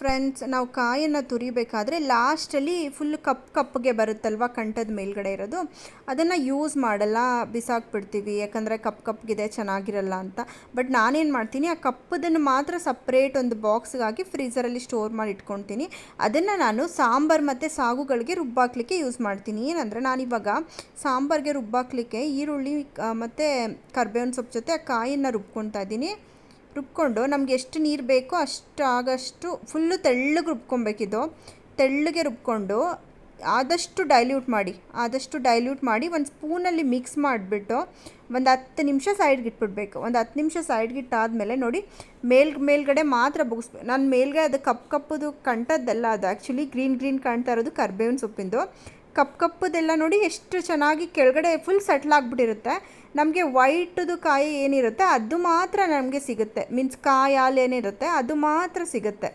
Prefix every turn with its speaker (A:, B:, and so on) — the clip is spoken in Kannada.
A: ಫ್ರೆಂಡ್ಸ್, ನಾವು ಕಾಯನ್ನು ತುರಿಬೇಕಾದ್ರೆ ಲಾಸ್ಟಲ್ಲಿ ಫುಲ್ ಕಪ್ಪಗೆ ಬರುತ್ತಲ್ವ ಕಂಠದ ಮೇಲ್ಗಡೆ ಇರೋದು, ಅದನ್ನು ಯೂಸ್ ಮಾಡಲ್ಲ, ಬಿಸಾಕ್ಬಿಡ್ತೀವಿ. ಯಾಕಂದರೆ ಕಪ್ಪಗಿದೆ ಚೆನ್ನಾಗಿರಲ್ಲ ಅಂತ. ಬಟ್ ನಾನೇನು ಮಾಡ್ತೀನಿ, ಆ ಕಪ್ಪದನ್ನು ಮಾತ್ರ ಸಪ್ರೇಟ್ ಒಂದು ಬಾಕ್ಸ್ಗೆ ಹಾಕಿ ಫ್ರೀಝರಲ್ಲಿ ಸ್ಟೋರ್ ಮಾಡಿ ಇಟ್ಕೊತೀನಿ. ಅದನ್ನು ನಾನು ಸಾಂಬಾರು ಮತ್ತು ಸಾಗುಗಳಿಗೆ ರುಬ್ಬಾಕ್ಲಿಕ್ಕೆ ಯೂಸ್ ಮಾಡ್ತೀನಿ. ಏನಂದರೆ ನಾನಿವಾಗ ಸಾಂಬಾರಿಗೆ ರುಬ್ಬಾಕ್ಲಿಕ್ಕೆ ಈರುಳ್ಳಿ ಮತ್ತು ಕರ್ಬೇವಿನ ಸೊಪ್ಪು ಜೊತೆ ಆ ಕಾಯನ್ನು ರುಬ್ಕೊತಾ ಇದ್ದೀನಿ. ರುಬ್ಕೊಂಡು ನಮ್ಗೆ ಎಷ್ಟು ನೀರು ಬೇಕೋ ಅಷ್ಟು ಆಗಷ್ಟು ಫುಲ್ಲು ತೆಳ್ಳಗೆ ರುಬ್ಕೊಬೇಕಿದು. ತೆಳ್ಳಗೆ ರುಬ್ಕೊಂಡು ಆದಷ್ಟು ಡೈಲ್ಯೂಟ್ ಮಾಡಿ ಒಂದು ಸ್ಪೂನಲ್ಲಿ ಮಿಕ್ಸ್ ಮಾಡಿಬಿಟ್ಟು ಒಂದು 10 ನಿಮಿಷ ಸೈಡ್ಗೆ ಇಟ್ಬಿಡ್ಬೇಕು. ಒಂದು 10 ನಿಮಿಷ ಸೈಡ್ಗೆ ಇಟ್ಟಾದಮೇಲೆ ನೋಡಿ, ಮೇಲ್ಗಡೆ ಮಾತ್ರ ಬಗ್ಸ್ಬೇಕು. ನಾನು ಮೇಲ್ಗಡೆ ಅದು ಕಪ್ಪದು ಕಂಠದ್ದೆಲ್ಲ, ಅದು ಆ್ಯಕ್ಚುಲಿ ಗ್ರೀನ್ ಕಾಣ್ತಾ ಇರೋದು ಕರ್ಬೇವಿನ ಸೊಪ್ಪಿಂದು. ಕಪ್ಪದೆಲ್ಲ ನೋಡಿ ಎಷ್ಟು ಚೆನ್ನಾಗಿ ಕೆಳಗಡೆ ಫುಲ್ ಸೆಟ್ಲ್ ಆಗಿಬಿಟ್ಟಿರುತ್ತೆ. ನಮಗೆ ವೈಟದು ಕಾಯಿ ಏನಿರುತ್ತೆ ಅದು ಮಾತ್ರ ನಮಗೆ ಸಿಗುತ್ತೆ. ಮೀನ್ಸ್ ಕಾಯಿ ಹಾಲು ಏನಿರುತ್ತೆ ಅದು ಮಾತ್ರ ಸಿಗುತ್ತೆ.